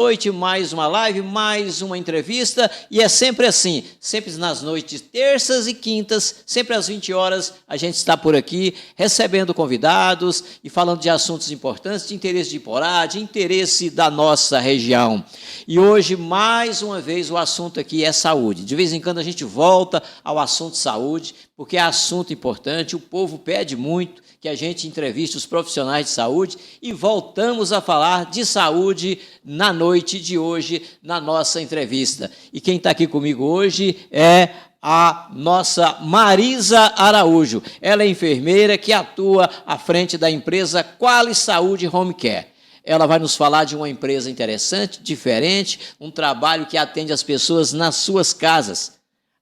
Noite, mais uma live, mais uma entrevista, e é sempre assim, sempre nas noites terças e quintas, sempre às 20 horas, a gente está por aqui, recebendo convidados e falando de assuntos importantes, de interesse de Iporá, de interesse da nossa região. E hoje, mais uma vez, o assunto aqui é saúde. De vez em quando a gente volta ao assunto saúde, porque é assunto importante, o povo pede muito que a gente entreviste os profissionais de saúde e voltamos a falar de saúde na noite de hoje, na nossa entrevista. E quem está aqui comigo hoje é a nossa Marisa Araújo. Ela é enfermeira que atua à frente da empresa Quali Saúde Home Care. Ela vai nos falar de uma empresa interessante, diferente, um trabalho que atende as pessoas nas suas casas,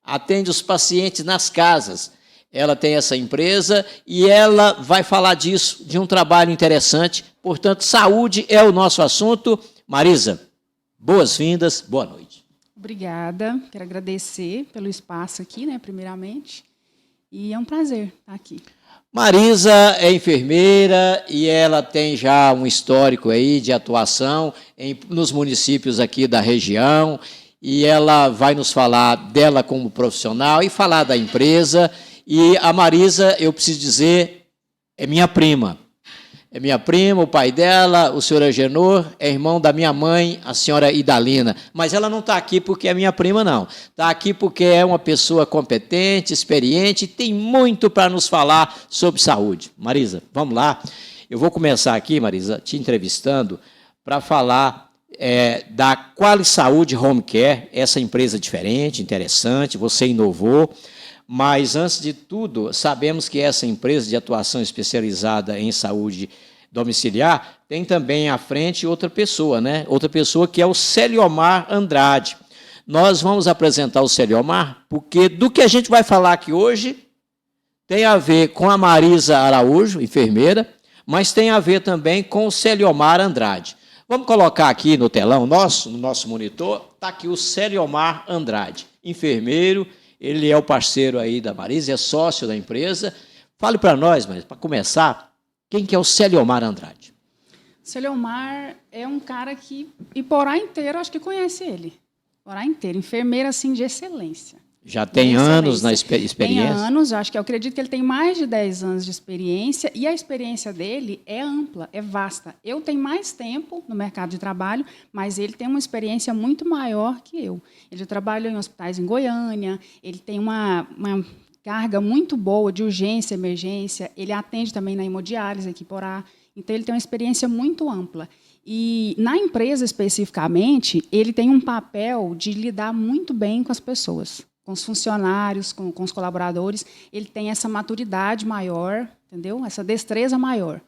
atende os pacientes nas casas. Ela tem essa empresa e ela vai falar disso, de um trabalho interessante. Portanto, saúde é o nosso assunto. Marisa, boas-vindas, boa noite. Obrigada, quero agradecer pelo espaço aqui, primeiramente, e é um prazer estar aqui. Marisa é enfermeira e ela tem já um histórico aí de atuação nos municípios aqui da região, e ela vai nos falar dela como profissional e falar da empresa. E a Marisa, eu preciso dizer, é minha prima. É minha prima, o pai dela, o senhor Agenor, é irmão da minha mãe, a senhora Idalina. Mas ela não está aqui porque é minha prima, não. Está aqui porque é uma pessoa competente, experiente, e tem muito para nos falar sobre saúde. Marisa, vamos lá. Eu vou começar aqui, Marisa, te entrevistando para falar da Quali Saúde Home Care, essa empresa diferente, interessante, você inovou. Mas, antes de tudo, sabemos que essa empresa de atuação especializada em saúde domiciliar tem também à frente outra pessoa, Outra pessoa que é o Celiomar Andrade. Nós vamos apresentar o Celiomar porque do que a gente vai falar aqui hoje tem a ver com a Marisa Araújo, enfermeira, mas tem a ver também com o Celiomar Andrade. Vamos colocar aqui no telão no nosso monitor, está aqui o Celiomar Andrade, enfermeiro. Ele é o parceiro aí da Marisa, é sócio da empresa. Fale para nós, mas para começar, quem que é o Celiomar Andrade? Celiomar é um cara que Iporá inteiro, acho que conhece ele. Iporá inteiro, enfermeiro assim de excelência. Já tem anos na experiência? Tem anos, eu acredito que ele tem mais de 10 anos de experiência, e a experiência dele é ampla, é vasta. Eu tenho mais tempo no mercado de trabalho, mas ele tem uma experiência muito maior que eu. Ele trabalhou em hospitais em Goiânia, ele tem uma carga muito boa de urgência, emergência, ele atende também na hemodiálise aqui em Iporá, então ele tem uma experiência muito ampla. E, na empresa, especificamente, ele tem um papel de lidar muito bem com as pessoas, com os funcionários, com os colaboradores. Ele tem essa maturidade maior, entendeu? Essa destreza maior.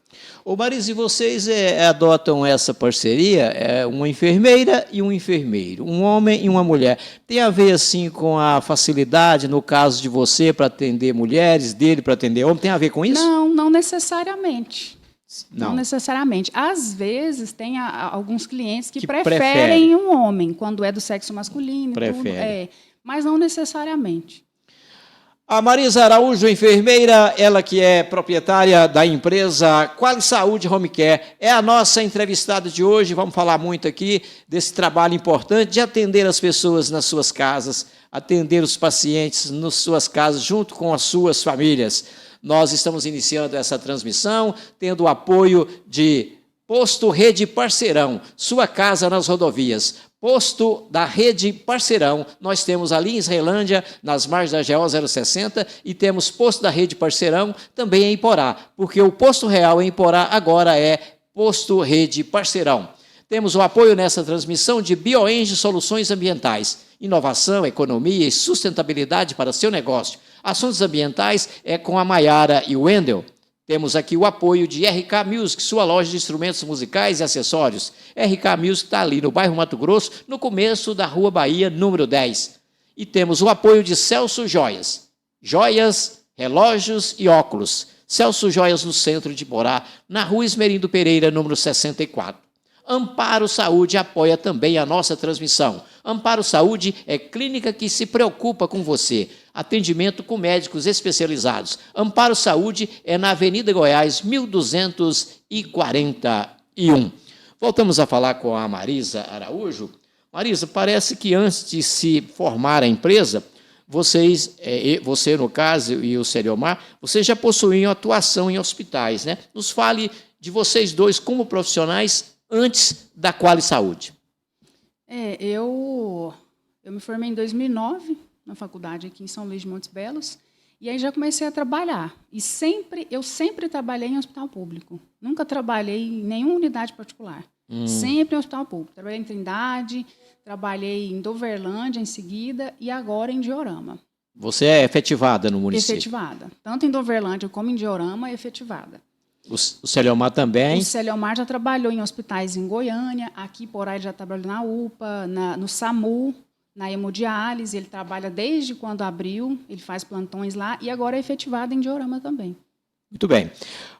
Ô, Marisa, e vocês adotam essa parceria, uma enfermeira e um enfermeiro, um homem e uma mulher. Tem a ver, assim, com a facilidade, no caso de você, para atender mulheres, dele para atender homem? Tem a ver com isso? Não necessariamente. Não necessariamente. Às vezes, tem alguns clientes que preferem um homem, quando é do sexo masculino. Prefere. Mas não necessariamente. A Marisa Araújo, enfermeira, ela que é proprietária da empresa Quali Saúde Home Care, é a nossa entrevistada de hoje. Vamos falar muito aqui desse trabalho importante de atender as pessoas nas suas casas, atender os pacientes nas suas casas, junto com as suas famílias. Nós estamos iniciando essa transmissão, tendo o apoio de Posto Rede Parceirão, sua casa nas rodovias. Posto da Rede Parceirão, nós temos ali em Israelândia, nas margens da GO 060, e temos Posto da Rede Parceirão também em Iporá, porque o Posto Real em Iporá agora é Posto Rede Parceirão. Temos o apoio nessa transmissão de BioEnge Soluções Ambientais, inovação, economia e sustentabilidade para seu negócio. Assuntos ambientais é com a Maiara e o Wendel. Temos aqui o apoio de RK Music, sua loja de instrumentos musicais e acessórios. RK Music está ali no bairro Mato Grosso, no começo da Rua Bahia, número 10. E temos o apoio de Celso Joias. Joias, relógios e óculos. Celso Joias no centro de Iporá, na Rua Esmerindo Pereira, número 64. Amparo Saúde apoia também a nossa transmissão. Amparo Saúde é clínica que se preocupa com você. Atendimento com médicos especializados. Amparo Saúde é na Avenida Goiás, 1241. Voltamos a falar com a Marisa Araújo. Marisa, parece que antes de se formar a empresa, vocês, você no caso e o Celiomar, vocês já possuíam atuação em hospitais, né? Nos fale de vocês dois como profissionais antes da Qualy Saúde. Eu me formei em 2009, na faculdade aqui em São Luís de Montes Belos, e aí já comecei a trabalhar. E eu sempre trabalhei em hospital público. Nunca trabalhei em nenhuma unidade particular. Sempre em hospital público. Trabalhei em Trindade, trabalhei em Doverlândia em seguida e agora em Diorama. Você é efetivada no município? Efetivada. Tanto em Doverlândia como em Diorama, efetivada. O Celiomar também? O Celiomar já trabalhou em hospitais em Goiânia, aqui por aí ele já trabalhou na UPA, no SAMU, na hemodiálise, ele trabalha desde quando abriu, ele faz plantões lá e agora é efetivado em Diorama também. Muito bem.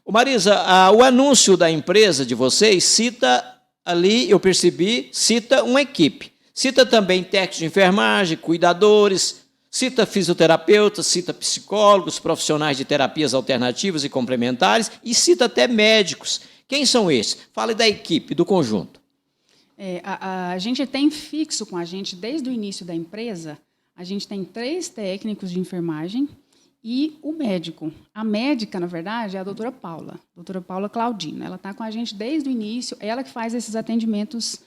Marisa, o anúncio da empresa de vocês cita ali, eu percebi, cita uma equipe. Cita também técnicos de enfermagem, cuidadores, cita fisioterapeutas, cita psicólogos, profissionais de terapias alternativas e complementares e cita até médicos. Quem são esses? Fale da equipe, do conjunto. A gente tem fixo com a gente, desde o início da empresa, a gente tem 3 técnicos de enfermagem e o médico. A médica, na verdade, é a doutora Paula Claudina. Ela está com a gente desde o início, ela que faz esses atendimentos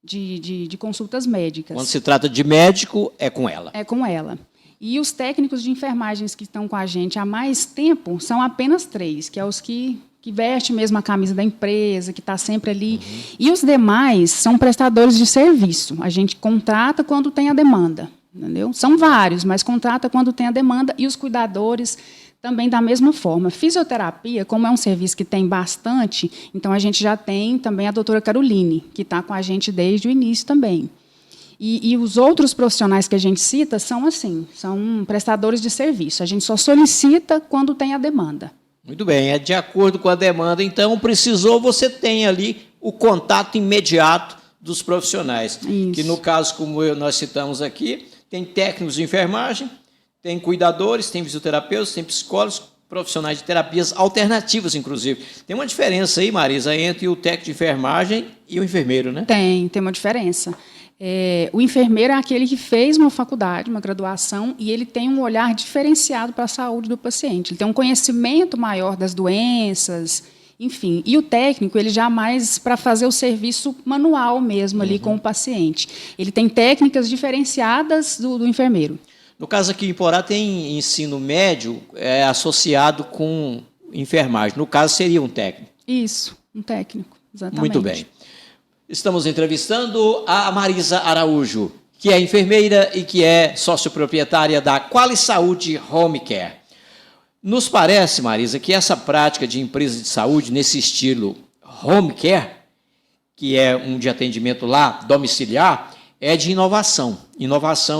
de consultas médicas. Quando se trata de médico, é com ela. É com ela. E os técnicos de enfermagens que estão com a gente há mais tempo são apenas 3, que é os que veste mesmo a camisa da empresa, que está sempre ali. E os demais são prestadores de serviço. A gente contrata quando tem a demanda. Entendeu? São vários, mas contrata quando tem a demanda. E os cuidadores também da mesma forma. Fisioterapia, como é um serviço que tem bastante, então a gente já tem também a doutora Caroline, que está com a gente desde o início também. E os outros profissionais que a gente cita são assim, são prestadores de serviço. A gente só solicita quando tem a demanda. Muito bem, é de acordo com a demanda. Então, precisou, você tem ali o contato imediato dos profissionais. Isso. Que, no caso, como nós citamos aqui, tem técnicos de enfermagem, tem cuidadores, tem fisioterapeutas, tem psicólogos, profissionais de terapias alternativas, inclusive. Tem uma diferença aí, Marisa, entre o técnico de enfermagem e o enfermeiro, né? Tem uma diferença. O enfermeiro é aquele que fez uma faculdade, uma graduação, e ele tem um olhar diferenciado para a saúde do paciente. Ele tem um conhecimento maior das doenças, enfim. E o técnico, ele já mais para fazer o serviço manual mesmo ali com o paciente. Ele tem técnicas diferenciadas do enfermeiro. No caso aqui em Porá tem ensino médio associado com enfermagem. No caso seria um técnico. Isso, um técnico, exatamente. Muito bem. Estamos entrevistando a Marisa Araújo, que é enfermeira e que é sócio-proprietária da Qualy Saúde Home Care. Nos parece, Marisa, que essa prática de empresa de saúde nesse estilo home care, que é um de atendimento lá domiciliar, é de inovação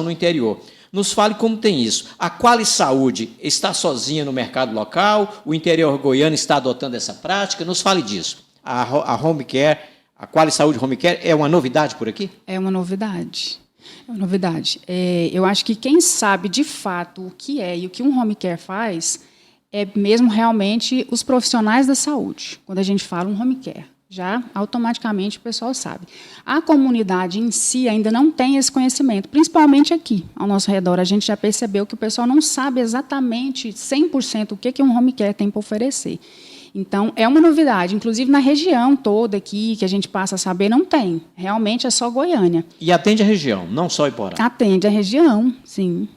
no interior. Nos fale como tem isso. A Qualy Saúde está sozinha no mercado local? O interior goiano está adotando essa prática? Nos fale disso. A home care, a Qualy Saúde Home Care é uma novidade por aqui? É uma novidade. É uma novidade. Eu acho que quem sabe de fato o que é e o que um home care faz é mesmo realmente os profissionais da saúde. Quando a gente fala um home care, já automaticamente o pessoal sabe. A comunidade em si ainda não tem esse conhecimento, principalmente aqui ao nosso redor. A gente já percebeu que o pessoal não sabe exatamente 100% o que um home care tem para oferecer. Então, é uma novidade. Inclusive, na região toda aqui, que a gente passa a saber, não tem. Realmente é só Goiânia. E atende a região, não só Iporá? Atende a região, sim.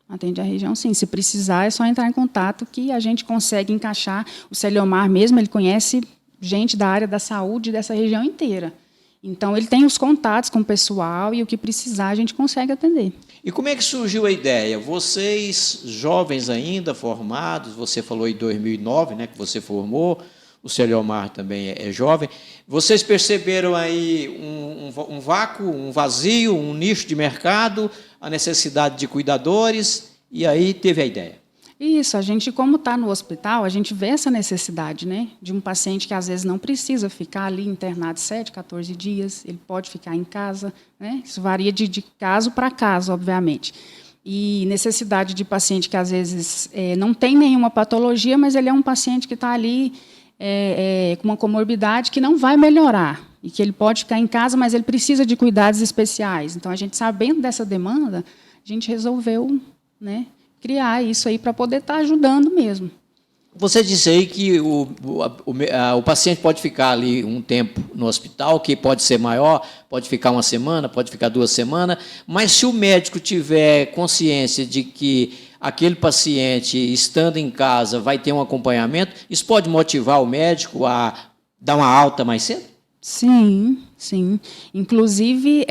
Atende a região, sim. Se precisar, é só entrar em contato que a gente consegue encaixar. O Celiomar mesmo, ele conhece gente da área da saúde dessa região inteira. Então, ele tem os contatos com o pessoal e o que precisar a gente consegue atender. E como é que surgiu a ideia? Vocês, jovens ainda, formados, você falou em 2009, né, que você formou, o Celiomar também é jovem, vocês perceberam aí um vácuo, um vazio, um nicho de mercado, a necessidade de cuidadores, e aí teve a ideia. Isso, a gente, como está no hospital, a gente vê essa necessidade, né, de um paciente que, às vezes, não precisa ficar ali internado 7, 14 dias, ele pode ficar em casa, né, isso varia de caso para caso, obviamente. E necessidade de paciente que, às vezes, não tem nenhuma patologia, mas ele é um paciente que está ali com uma comorbidade que não vai melhorar e que ele pode ficar em casa, mas ele precisa de cuidados especiais. Então, a gente, sabendo dessa demanda, a gente resolveu, né, criar isso aí para poder estar ajudando mesmo. Você disse aí que o paciente pode ficar ali um tempo no hospital, que pode ser maior, pode ficar uma semana, pode ficar 2 semanas, mas se o médico tiver consciência de que aquele paciente, estando em casa, vai ter um acompanhamento, isso pode motivar o médico a dar uma alta mais cedo? Sim, sim. Inclusive,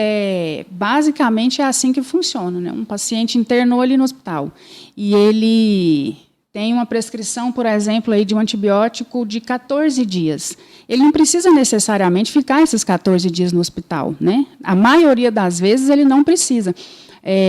basicamente é assim que funciona, né? Um paciente internou ali no hospital e ele tem uma prescrição, por exemplo, aí de um antibiótico de 14 dias. Ele não precisa necessariamente ficar esses 14 dias no hospital, né? A maioria das vezes ele não precisa.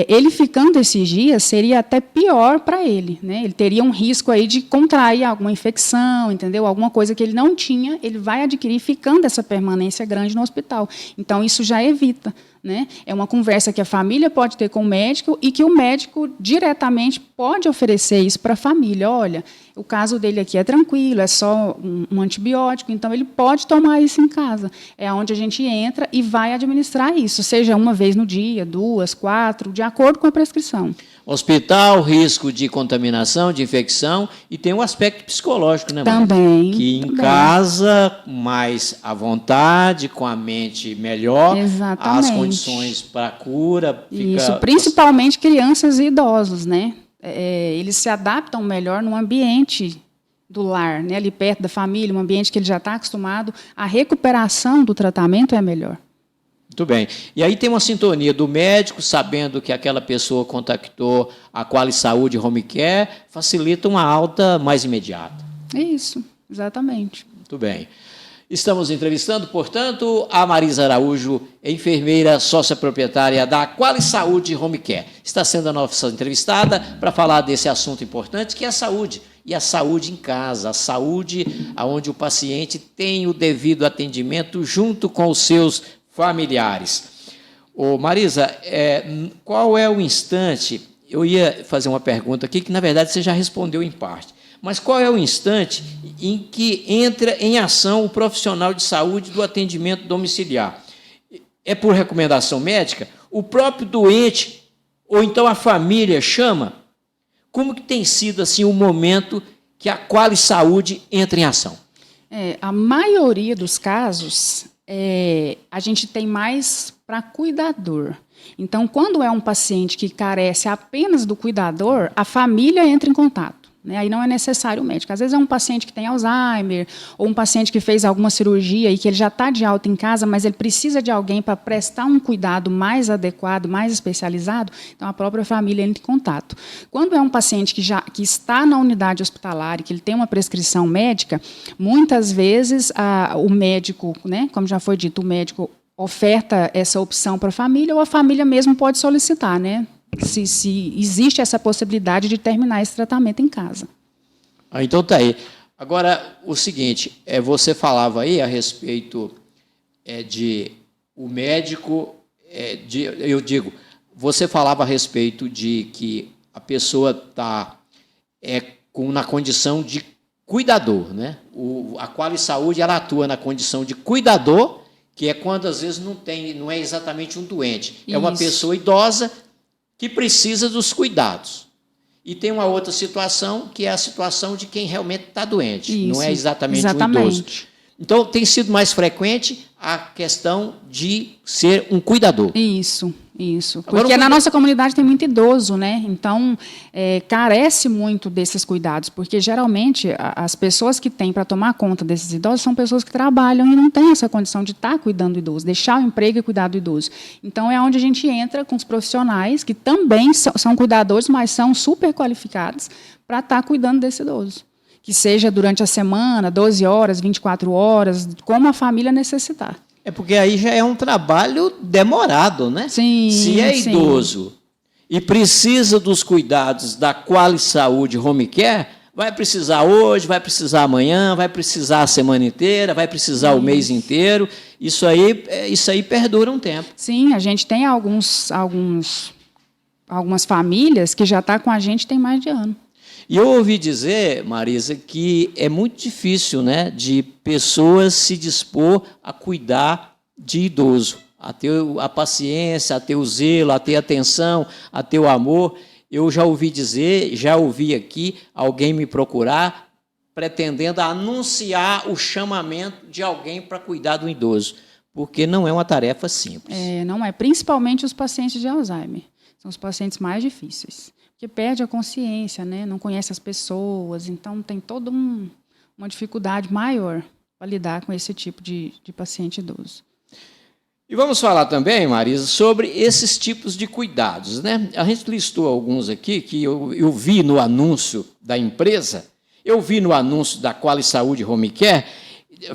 Ele ficando esses dias seria até pior para ele, né? Ele teria um risco aí de contrair alguma infecção, entendeu? Alguma coisa que ele não tinha, ele vai adquirir ficando essa permanência grande no hospital. Então, isso já evita, né? É uma conversa que a família pode ter com o médico e que o médico diretamente pode oferecer isso para a família. Olha, o caso dele aqui é tranquilo, é só um antibiótico, então ele pode tomar isso em casa. É onde a gente entra e vai administrar isso, seja uma vez no dia, 2, 4, de acordo com a prescrição. Hospital, risco de contaminação, de infecção, e tem um aspecto psicológico, né, Maria? Também. Que em também. casa, mais à vontade, com a mente melhor, Exatamente. as condições para a cura. Isso, principalmente crianças e idosos, né? Eles se adaptam melhor no ambiente do lar, né? Ali perto da família, um ambiente que ele já está acostumado, a recuperação do tratamento é melhor. Muito bem. E aí tem uma sintonia do médico, sabendo que aquela pessoa contactou a Qualy Saúde Home Care, facilita uma alta mais imediata. Isso, exatamente. Muito bem. Estamos entrevistando, portanto, a Marisa Araújo, enfermeira sócia proprietária da Qualy Saúde Home Care. Está sendo a nossa entrevistada para falar desse assunto importante, que é a saúde. E a saúde em casa, a saúde onde o paciente tem o devido atendimento junto com os seus familiares. Ô, Marisa, qual é o instante? Eu ia fazer uma pergunta aqui que, na verdade, você já respondeu em parte. Mas qual é o instante em que entra em ação o profissional de saúde do atendimento domiciliar? É por recomendação médica? O próprio doente, ou então a família chama? Como que tem sido assim, o momento que a Qualy Saúde entra em ação? A maioria dos casos, a gente tem mais para cuidador. Então, quando é um paciente que carece apenas do cuidador, a família entra em contato. Né? Aí não é necessário o médico. Às vezes é um paciente que tem Alzheimer, ou um paciente que fez alguma cirurgia e que ele já está de alta em casa, mas ele precisa de alguém para prestar um cuidado mais adequado, mais especializado, então a própria família entra em contato. Quando é um paciente que está na unidade hospitalar e que ele tem uma prescrição médica, muitas vezes o médico, né, como já foi dito, o médico oferta essa opção para a família, ou a família mesmo pode solicitar, né? Se existe essa possibilidade de terminar esse tratamento em casa. Então tá aí. Agora, o seguinte, você falava aí a respeito de o médico, você falava a respeito de que a pessoa está na condição de cuidador, né? A Qualy Saúde, ela atua na condição de cuidador, que é quando às vezes não é exatamente um doente, é uma pessoa idosa que precisa dos cuidados. E tem uma outra situação, que é a situação de quem realmente está doente, não é exatamente um idoso. Então, tem sido mais frequente a questão de ser um cuidador. Isso. Porque na nossa comunidade tem muito idoso, né? Então, carece muito desses cuidados, porque, geralmente, as pessoas que têm para tomar conta desses idosos são pessoas que trabalham e não têm essa condição de estar cuidando do idoso, deixar o emprego e cuidar do idoso. Então, é onde a gente entra com os profissionais, que também são cuidadores, mas são super qualificados para estar cuidando desse idoso. Que seja durante a semana, 12 horas, 24 horas, como a família necessitar. Porque aí já é um trabalho demorado, né? Sim, se é idoso e precisa dos cuidados da Qualy Saúde Home Care, vai precisar hoje, vai precisar amanhã, vai precisar a semana inteira, vai precisar o mês inteiro. Isso aí perdura um tempo. Sim, a gente tem algumas famílias que já estão com a gente tem mais de ano. E eu ouvi dizer, Marisa, que é muito difícil, né, de pessoas se dispor a cuidar de idoso, a ter a paciência, a ter o zelo, a ter a atenção, a ter o amor. Eu já ouvi dizer, já ouvi aqui alguém me procurar pretendendo anunciar o chamamento de alguém para cuidar do idoso, porque não é uma tarefa simples. Não é, principalmente os pacientes de Alzheimer. São os pacientes mais difíceis, porque perde a consciência, né? Não conhece as pessoas, então tem toda uma dificuldade maior para lidar com esse tipo de paciente idoso. E vamos falar também, Marisa, sobre esses tipos de cuidados, né? A gente listou alguns aqui que eu vi no anúncio da empresa, eu vi no anúncio da Qualy Saúde Home Care,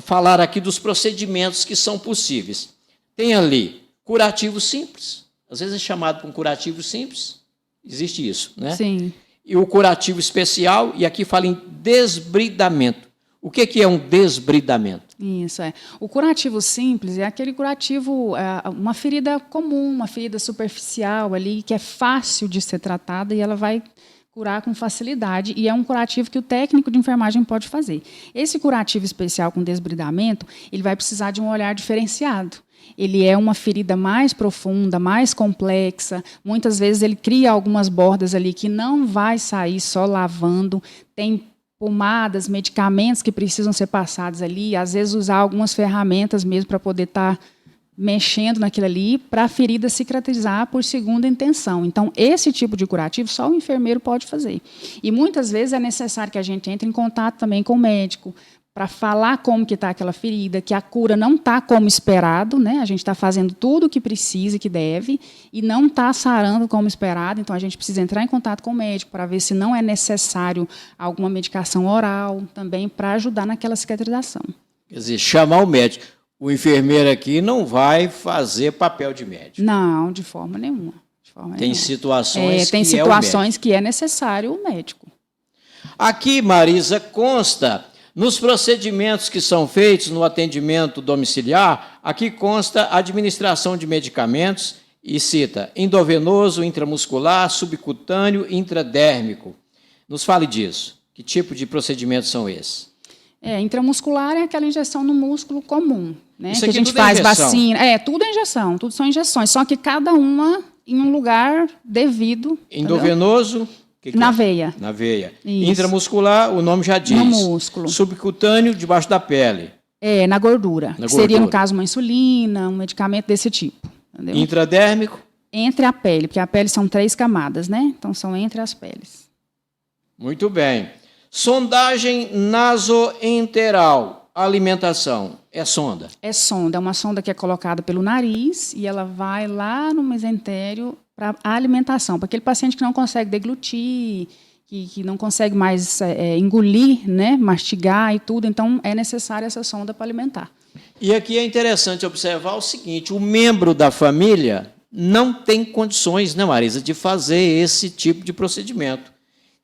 falar aqui dos procedimentos que são possíveis. Tem ali curativo simples, às vezes é chamado para um curativo simples, existe isso, né? Sim. E o curativo especial, e aqui fala em desbridamento. O que é um desbridamento? Isso, é. O curativo simples é aquele curativo, uma ferida comum, uma ferida superficial ali, que é fácil de ser tratada e ela vai curar com facilidade, e é um curativo que o técnico de enfermagem pode fazer. Esse curativo especial com desbridamento, ele vai precisar de um olhar diferenciado. Ele é uma ferida mais profunda, mais complexa, muitas vezes ele cria algumas bordas ali que não vai sair só lavando, tem pomadas, medicamentos que precisam ser passados ali, às vezes usar algumas ferramentas mesmo para poder estar mexendo naquilo ali, para a ferida cicatrizar por segunda intenção. Então, esse tipo de curativo só o enfermeiro pode fazer. E muitas vezes é necessário que a gente entre em contato também com o médico, para falar como que está aquela ferida, que a cura não está como esperado, né? A gente está fazendo tudo o que precisa e que deve, e não está sarando como esperado, então a gente precisa entrar em contato com o médico para ver se não é necessário alguma medicação oral também para ajudar naquela cicatrização. Quer dizer, chamar o médico. O enfermeiro aqui não vai fazer papel de médico. Não, de forma nenhuma. Tem situações tem situações que é necessário o médico. Aqui, Marisa, consta, nos procedimentos que são feitos no atendimento domiciliar, aqui consta a administração de medicamentos e cita endovenoso, intramuscular, subcutâneo, intradérmico. Nos fale disso. Que tipo de procedimentos são esses? Intramuscular é aquela injeção no músculo comum, né? Isso que a gente faz vacina. Tudo é injeção, tudo são injeções, só que cada uma em um lugar devido. Endovenoso? Na veia. Na veia. Isso. Intramuscular, o nome já diz. No músculo. Subcutâneo, debaixo da pele. Na gordura. Seria, no caso, uma insulina, um medicamento desse tipo. Entendeu? Intradérmico? Entre a pele, porque a pele são 3 camadas, né? Então, são entre as peles. Muito bem. Sondagem nasoenteral, alimentação, é sonda? É sonda, é uma sonda que é colocada pelo nariz e ela vai lá no mesentério para a alimentação, para aquele paciente que não consegue deglutir, que não consegue mais engolir, né, mastigar e tudo, então é necessária essa sonda para alimentar. E aqui é interessante observar o seguinte, o membro da família não tem condições, né, Marisa, de fazer esse tipo de procedimento,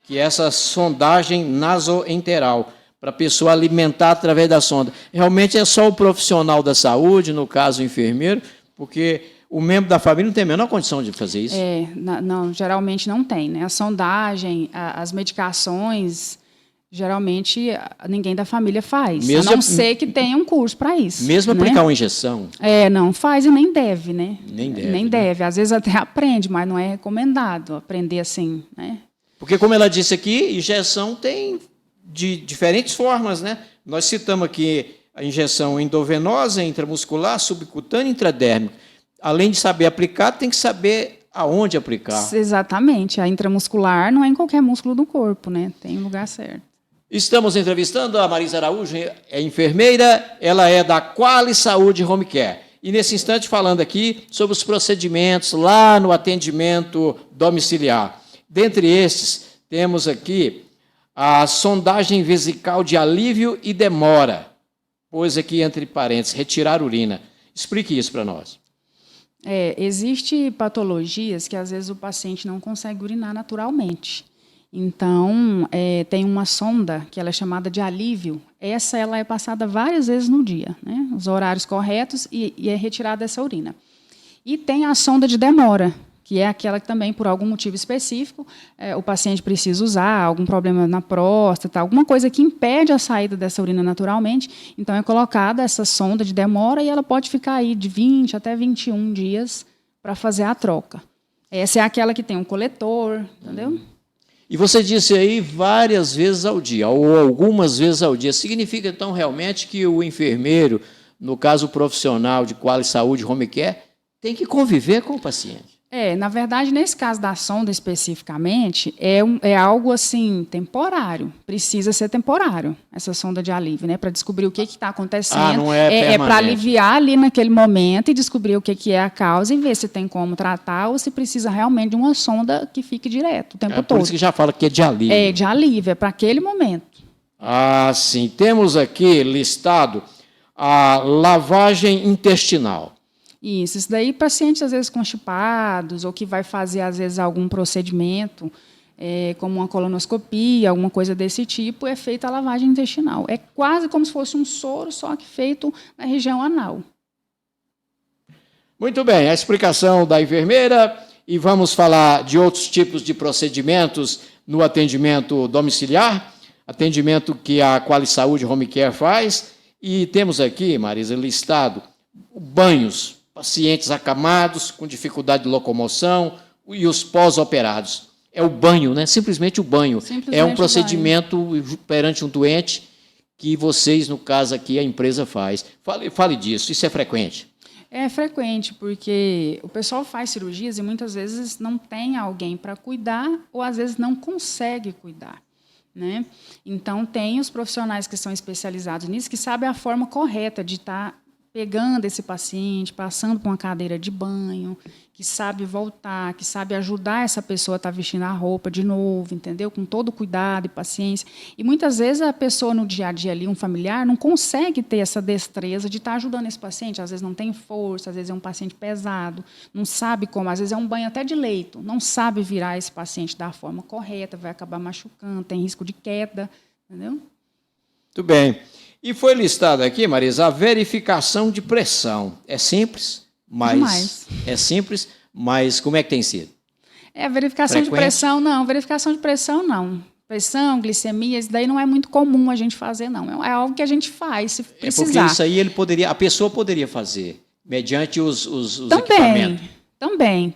que é essa sondagem nasoenteral, para a pessoa alimentar através da sonda. Realmente é só o profissional da saúde, no caso o enfermeiro, porque o membro da família não tem a menor condição de fazer isso. Não, geralmente não tem, né? A sondagem, as medicações, geralmente ninguém da família faz, a não ser que tenha um curso para isso. Mesmo né? aplicar uma injeção? Não faz e nem deve, né? Nem deve. Às vezes até aprende, mas não é recomendado aprender assim, né? Porque, como ela disse aqui, injeção tem de diferentes formas, né? Nós citamos aqui a injeção endovenosa, intramuscular, subcutânea e intradérmica. Além de saber aplicar, tem que saber aonde aplicar. Exatamente. A intramuscular não é em qualquer músculo do corpo, né? Tem um lugar certo. Estamos entrevistando a Marisa Araújo, é enfermeira, ela é da Qualy Saúde Home Care. E, nesse instante, falando aqui sobre os procedimentos lá no atendimento domiciliar. Dentre estes, temos aqui a sondagem vesical de alívio e demora, pois aqui, entre parênteses, retirar urina. Explique isso para nós. Existe patologias que, às vezes, o paciente não consegue urinar naturalmente. Então, tem uma sonda que ela é chamada de alívio. Ela é passada várias vezes no dia, né? Os horários corretos, e é retirada essa urina. E tem a sonda de demora, que é aquela que também, por algum motivo específico, o paciente precisa usar, algum problema na próstata, alguma coisa que impede a saída dessa urina naturalmente. Então, é colocada essa sonda de demora e ela pode ficar aí de 20 até 21 dias para fazer a troca. Essa é aquela que tem um coletor, entendeu? E você disse aí várias vezes ao dia, ou algumas vezes ao dia. Significa, então, realmente que o enfermeiro, no caso o profissional de Qualy Saúde Home Care, tem que conviver com o paciente? Na verdade, nesse caso da sonda especificamente, é algo assim temporário. Precisa ser temporário, essa sonda de alívio, né? Para descobrir o que está acontecendo. Não é permanente. É para aliviar ali naquele momento e descobrir o que é a causa e ver se tem como tratar ou se precisa realmente de uma sonda que fique direto o tempo todo. Por isso que já fala que é de alívio. É de alívio, é para aquele momento. Sim. Temos aqui listado a lavagem intestinal. Isso daí, pacientes, às vezes, constipados, ou que vai fazer, às vezes, algum procedimento, como uma colonoscopia, alguma coisa desse tipo, é feita a lavagem intestinal. É quase como se fosse um soro, só que feito na região anal. Muito bem, a explicação da enfermeira, e vamos falar de outros tipos de procedimentos no atendimento domiciliar, atendimento que a Qualy Saúde Home Care faz, e temos aqui, Marisa, listado banhos, pacientes acamados, com dificuldade de locomoção e os pós-operados. É o banho, né? Simplesmente o banho. É um procedimento perante um doente que vocês, no caso aqui, a empresa faz. Fale disso, isso é frequente? É frequente, porque o pessoal faz cirurgias e muitas vezes não tem alguém para cuidar ou às vezes não consegue cuidar, né? Então, tem os profissionais que são especializados nisso, que sabem a forma correta de estar pegando esse paciente, passando por uma cadeira de banho, que sabe voltar, que sabe ajudar essa pessoa a estar vestindo a roupa de novo, entendeu? Com todo cuidado e paciência. E muitas vezes a pessoa no dia a dia ali, um familiar, não consegue ter essa destreza de estar ajudando esse paciente. Às vezes não tem força, às vezes é um paciente pesado, não sabe como, às vezes é um banho até de leito, não sabe virar esse paciente da forma correta, vai acabar machucando, tem risco de queda, entendeu? Muito bem. E foi listado aqui, Marisa, a verificação de pressão. É simples, mas como é que tem sido? Verificação de pressão, não. Verificação de pressão, não. Pressão, glicemia, isso daí não é muito comum a gente fazer, não. É algo que a gente faz, se precisar. Porque isso aí a pessoa poderia fazer, mediante os equipamentos.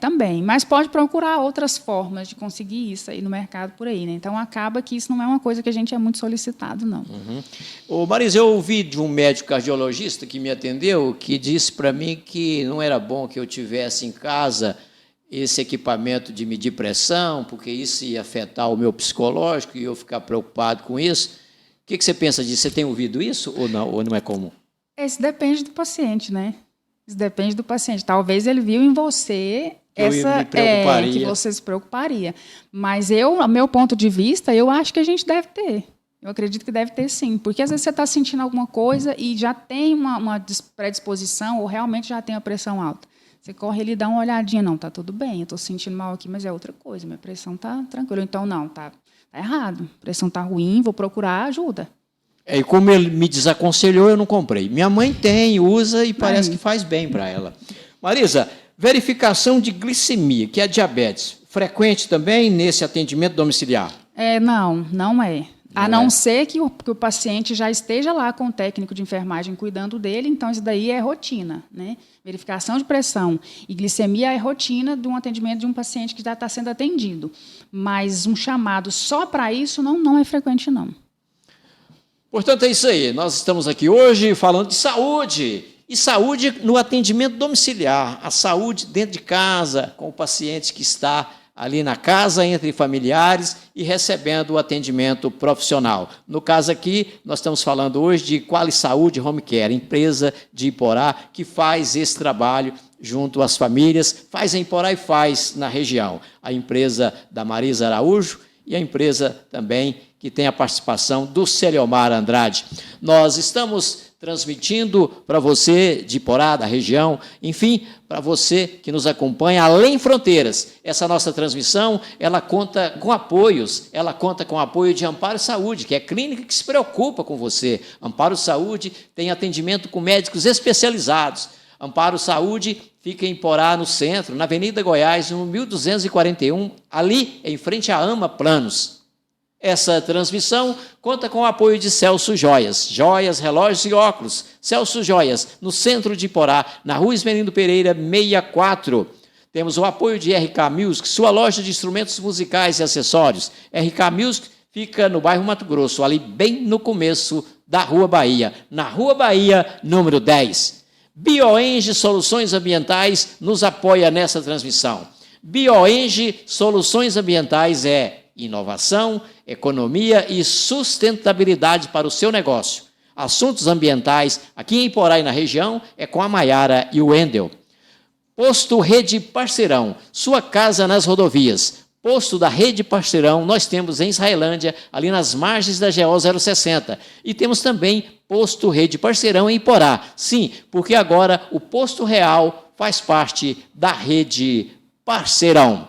Também. Mas pode procurar outras formas de conseguir isso aí no mercado por aí, né? Então, acaba que isso não é uma coisa que a gente é muito solicitado, não. Marisa, eu ouvi de um médico cardiologista que me atendeu, que disse para mim que não era bom que eu tivesse em casa esse equipamento de medir pressão, porque isso ia afetar o meu psicológico e eu ficar preocupado com isso. O que você pensa disso? Você tem ouvido isso ou não é comum? Isso depende do paciente, né? Isso depende do paciente. Talvez ele viu em você que você se preocuparia. Mas ao meu ponto de vista, eu acho que a gente deve ter. Eu acredito que deve ter, sim. Porque às vezes você está sentindo alguma coisa e já tem uma predisposição ou realmente já tem a pressão alta. Você corre ali e dá uma olhadinha. Não, está tudo bem, eu estou sentindo mal aqui, mas é outra coisa. Minha pressão está tranquila. Então, não, está errado. A pressão está ruim, vou procurar ajuda. E como ele me desaconselhou, eu não comprei. Minha mãe tem, usa e parece que faz bem para ela. Marisa, verificação de glicemia, que é diabetes, frequente também nesse atendimento domiciliar? Não é. A não ser que o paciente já esteja lá com o técnico de enfermagem cuidando dele, então isso daí é rotina, né? Verificação de pressão e glicemia é rotina de um atendimento de um paciente que já está sendo atendido. Mas um chamado só para isso não é frequente, não. Portanto, é isso aí. Nós estamos aqui hoje falando de saúde. E saúde no atendimento domiciliar. A saúde dentro de casa, com o paciente que está ali na casa, entre familiares e recebendo o atendimento profissional. No caso aqui, nós estamos falando hoje de Qualy Saúde Home Care, empresa de Iporá, que faz esse trabalho junto às famílias, faz em Iporá e faz na região. A empresa da Marisa Araújo e a empresa também que tem a participação do Celiomar Andrade. Nós estamos transmitindo para você de Iporá, da região, enfim, para você que nos acompanha além fronteiras. Essa nossa transmissão, ela conta com apoios, ela conta com o apoio de Amparo Saúde, que é a clínica que se preocupa com você. Amparo Saúde tem atendimento com médicos especializados. Amparo Saúde fica em Porá, no centro, na Avenida Goiás, no 1241, ali em frente à Ama Planos. Essa transmissão conta com o apoio de Celso Joias, joias, relógios e óculos. Celso Joias, no centro de Porá, na Rua Esmerindo Pereira, 64. Temos o apoio de RK Music, sua loja de instrumentos musicais e acessórios. RK Music fica no bairro Mato Grosso, ali bem no começo da Rua Bahia, na Rua Bahia, número 10. Bioenge Soluções Ambientais nos apoia nessa transmissão. Bioenge Soluções Ambientais é inovação, economia e sustentabilidade para o seu negócio. Assuntos ambientais aqui em Porá e na região é com a Maiara e o Wendel. Posto Rede Parceirão, sua casa nas rodovias. Posto da Rede Parceirão, nós temos em Israelândia, ali nas margens da GO 060. E temos também Posto Rede Parceirão em Porá. Sim, porque agora o Posto Real faz parte da Rede Parceirão.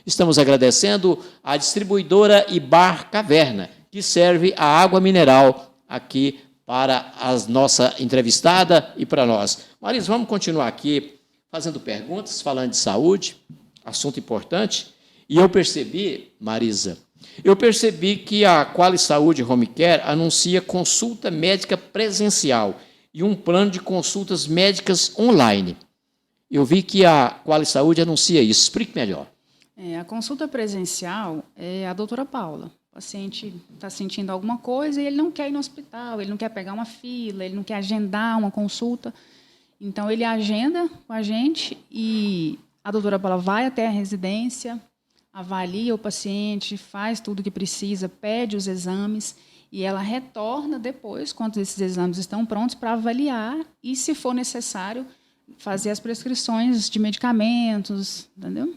Estamos agradecendo à distribuidora e bar Caverna, que serve a água mineral aqui para a nossa entrevistada e para nós. Marisa, vamos continuar aqui fazendo perguntas, falando de saúde, assunto importante. E eu percebi, Marisa, que a Qualy Saúde Home Care anuncia consulta médica presencial e um plano de consultas médicas online. Eu vi que a Qualy Saúde anuncia isso. Explique melhor. A consulta presencial é a doutora Paula. O paciente está sentindo alguma coisa e ele não quer ir no hospital, ele não quer pegar uma fila, ele não quer agendar uma consulta. Então, ele agenda com a gente e a doutora Paula vai até a residência, avalia o paciente, faz tudo o que precisa, pede os exames e ela retorna depois, quando esses exames estão prontos, para avaliar e, se for necessário, fazer as prescrições de medicamentos, entendeu?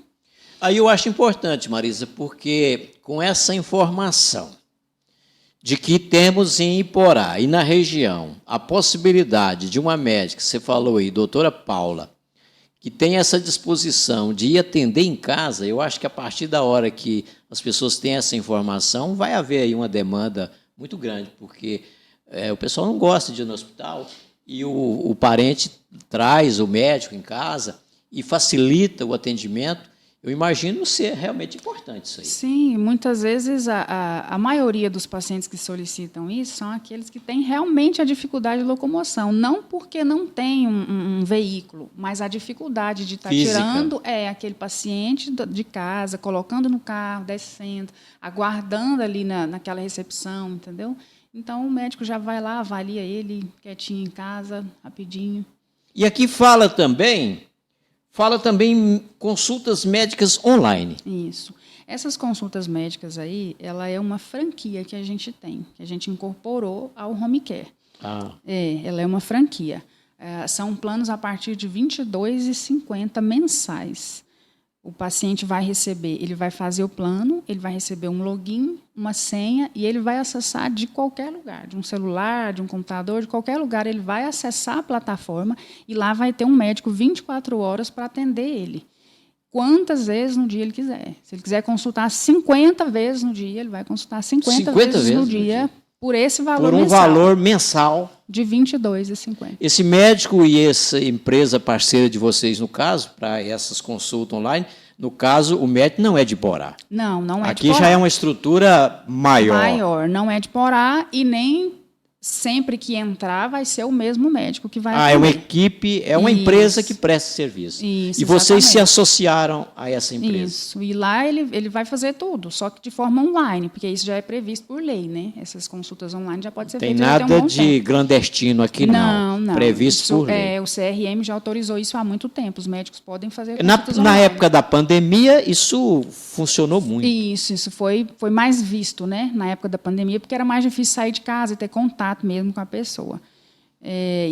Aí eu acho importante, Marisa, porque com essa informação de que temos em Iporá e na região a possibilidade de uma médica, você falou aí, doutora Paula, que tem essa disposição de ir atender em casa, eu acho que a partir da hora que as pessoas têm essa informação, vai haver aí uma demanda muito grande, porque o pessoal não gosta de ir no hospital e o parente traz o médico em casa e facilita o atendimento. Eu imagino ser realmente importante isso aí. Sim, muitas vezes a maioria dos pacientes que solicitam isso são aqueles que têm realmente a dificuldade de locomoção, não porque não tem um veículo, mas a dificuldade de estar tirando aquele paciente de casa, colocando no carro, descendo, aguardando ali naquela recepção, entendeu? Então, o médico já vai lá, avalia ele quietinho em casa, rapidinho. E aqui fala também consultas médicas online. Isso. Essas consultas médicas aí, ela é uma franquia que a gente tem, que a gente incorporou ao Home Care. Ela é uma franquia. São planos a partir de R$ 22,50 mensais. O paciente vai receber, ele vai fazer o plano, ele vai receber um login, uma senha, e ele vai acessar de qualquer lugar, de um celular, de um computador, de qualquer lugar, ele vai acessar a plataforma e lá vai ter um médico 24 horas para atender ele. Quantas vezes no dia ele quiser. Se ele quiser consultar 50 vezes no dia, ele vai consultar 50 vezes no dia, por esse valor mensal. Por um valor mensal. De R$ 22,50. Esse médico e essa empresa parceira de vocês, no caso, para essas consultas online, no caso, o médico não é de Porá. Não é de Porá. Aqui já é uma estrutura maior. Não é de Porá e nem sempre que entrar vai ser o mesmo médico que vai atender. É uma equipe, é uma empresa que presta serviço. Isso, e vocês exatamente. Se associaram a essa empresa. Isso, e lá ele vai fazer tudo, só que de forma online, porque isso já é previsto por lei, né? Essas consultas online já pode ser feitas até um bom tempo. Tem nada de clandestino aqui, não. Não. Previsto isso, por lei. O CRM já autorizou isso há muito tempo, os médicos podem fazer consultas online. Na época da pandemia, isso funcionou muito. Isso foi mais visto, né? Na época da pandemia, porque era mais difícil sair de casa e ter contato mesmo com a pessoa.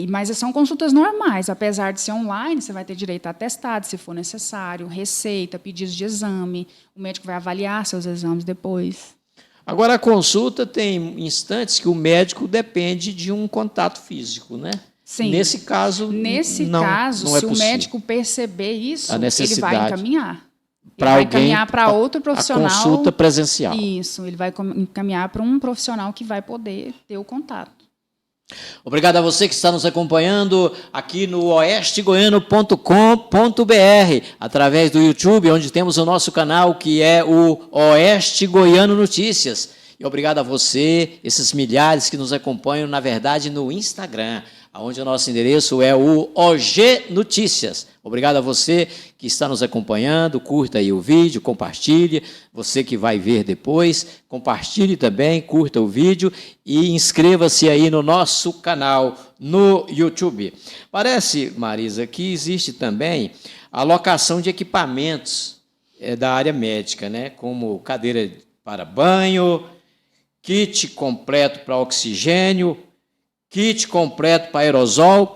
Mas são consultas normais, apesar de ser online, você vai ter direito a atestado, se for necessário, receita, pedidos de exame, o médico vai avaliar seus exames depois. Agora, a consulta tem instantes que o médico depende de um contato físico, né? Sim. Nesse caso, não é se possível. O médico perceber isso, ele vai encaminhar. Vai encaminhar para outro profissional. A consulta presencial. Isso, ele vai encaminhar para um profissional que vai poder ter o contato. Obrigado a você que está nos acompanhando aqui no oestegoiano.com.br, através do YouTube, onde temos o nosso canal, que é o Oeste Goiano Notícias. E obrigado a você, esses milhares que nos acompanham, na verdade, no Instagram, onde o nosso endereço é o OG Notícias. Obrigado a você que está nos acompanhando, curta aí o vídeo, compartilhe. Você que vai ver depois, compartilhe também, curta o vídeo e inscreva-se aí no nosso canal no YouTube. Parece, Marisa, que existe também a locação de equipamentos da área médica, né? Como cadeira para banho, kit completo para oxigênio, kit completo para aerosol.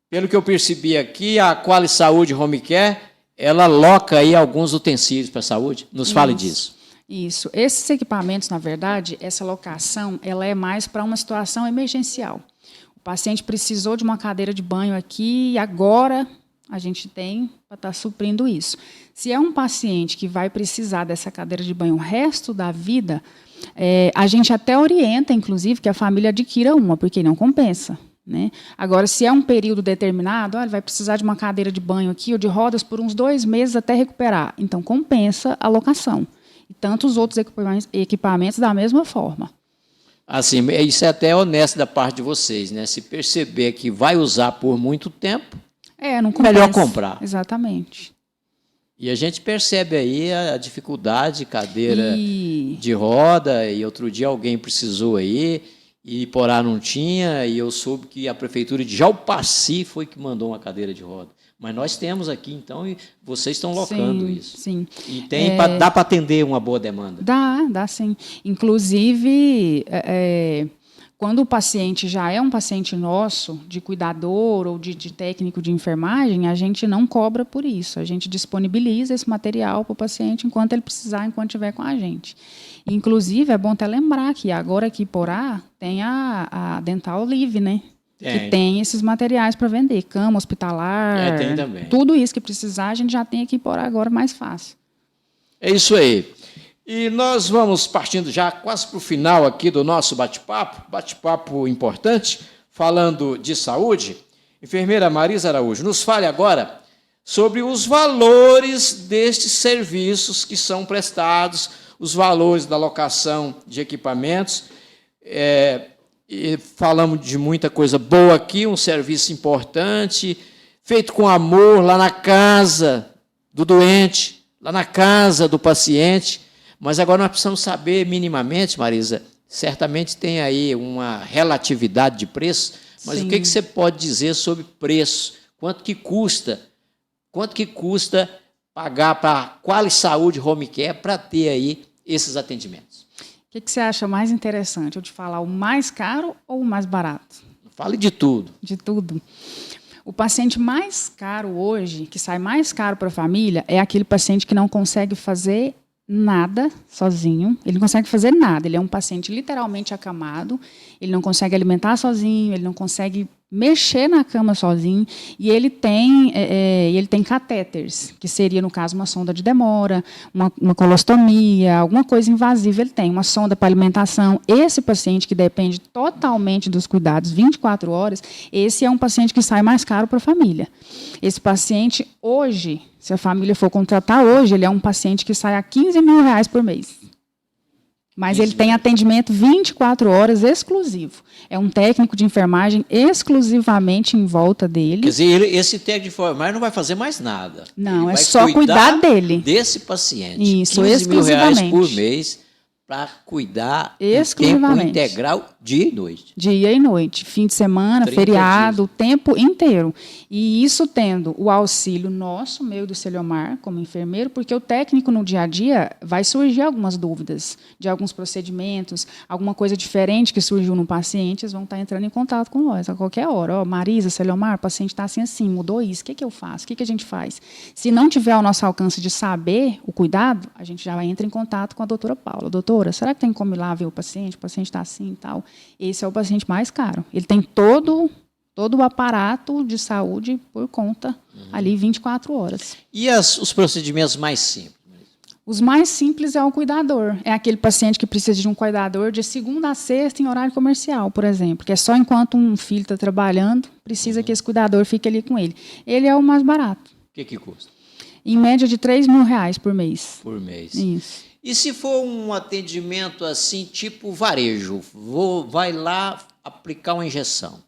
Pelo que eu percebi aqui, a Quali Saúde Home Care, ela loca aí alguns utensílios para a saúde. Nos fale disso. Isso. Esses equipamentos, na verdade, essa locação, ela é mais para uma situação emergencial. O paciente precisou de uma cadeira de banho aqui e agora a gente tem para estar suprindo isso. Se é um paciente que vai precisar dessa cadeira de banho o resto da vida, a gente até orienta, inclusive, que a família adquira uma, porque não compensa. Né? Agora, se é um período determinado, ele vai precisar de uma cadeira de banho aqui ou de rodas por uns 2 meses até recuperar. Então, compensa a locação. E tantos outros equipamentos da mesma forma. Assim, isso é até honesto da parte de vocês, né? Se perceber que vai usar por muito tempo, não compensa. Melhor comprar. Exatamente. E a gente percebe aí a dificuldade, cadeira de roda, e outro dia alguém precisou aí, e Porá não tinha, e eu soube que a prefeitura de Jalpaci foi que mandou uma cadeira de roda. Mas nós temos aqui, então, e vocês estão locando isso. Sim. E dá para atender uma boa demanda? Dá sim. Inclusive, quando o paciente já é um paciente nosso, de cuidador ou de técnico de enfermagem, a gente não cobra por isso. A gente disponibiliza esse material para o paciente enquanto ele precisar, enquanto estiver com a gente. Inclusive, é bom até lembrar que agora aqui em Porá tem a Dental Live, né? Que tem esses materiais para vender, cama hospitalar, tem também. Tudo isso que precisar, a gente já tem aqui em Porá agora mais fácil. É isso aí. E nós vamos partindo já quase para o final aqui do nosso bate-papo importante, falando de saúde. Enfermeira Marisa Araújo, nos fale agora sobre os valores destes serviços que são prestados, os valores da locação de equipamentos. E falamos de muita coisa boa aqui, um serviço importante, feito com amor lá na casa do doente, lá na casa do paciente. Mas agora nós precisamos saber minimamente, Marisa, certamente tem aí uma relatividade de preço, mas Sim. O que você pode dizer sobre preço? Quanto que custa pagar para a Quali Saúde Home Care para ter aí esses atendimentos? O que você acha mais interessante? Eu te falar o mais caro ou o mais barato? Fale de tudo. De tudo. O paciente mais caro hoje, que sai mais caro para a família, é aquele paciente que não consegue fazer nada sozinho, ele não consegue fazer nada, ele é um paciente literalmente acamado, ele não consegue alimentar sozinho, ele não consegue mexer na cama sozinho, e ele tem catéteres, que seria, no caso, uma sonda de demora, uma colostomia, alguma coisa invasiva ele tem, uma sonda para alimentação. Esse paciente que depende totalmente dos cuidados 24 horas, esse é um paciente que sai mais caro para a família. Esse paciente, hoje, se a família for contratar hoje, ele é um paciente que sai a R$15 mil por mês. Mas ele tem atendimento 24 horas exclusivo. É um técnico de enfermagem exclusivamente em volta dele. Quer dizer, esse técnico de enfermagem não vai fazer mais nada. Não, é só cuidar dele. Desse paciente. Isso, R$15 mil por mês para cuidar em tempo integral, dia e noite. Dia e noite, fim de semana, feriado, o tempo inteiro. E isso tendo o auxílio nosso, meu e do Celiomar, como enfermeiro, porque o técnico no dia a dia vai surgir algumas dúvidas de alguns procedimentos, alguma coisa diferente que surgiu no paciente, eles vão estar entrando em contato com nós a qualquer hora. Marisa, Celiomar, o paciente está assim, mudou isso, o que eu faço? O que a gente faz? Se não tiver ao nosso alcance de saber o cuidado, a gente já entra em contato com a doutora Paula. Doutora, será que tem como ir lá ver o paciente está assim e tal? Esse é o paciente mais caro. Ele tem todo o aparato de saúde por conta ali 24 horas. E os procedimentos mais simples? Os mais simples é o cuidador. É aquele paciente que precisa de um cuidador de segunda a sexta em horário comercial, por exemplo, que é só enquanto um filho está trabalhando, precisa que esse cuidador fique ali com ele. Ele é o mais barato. O que custa? Em média de R$3.000 por mês. Por mês. Isso. E se for um atendimento assim, tipo varejo, vai lá aplicar uma injeção?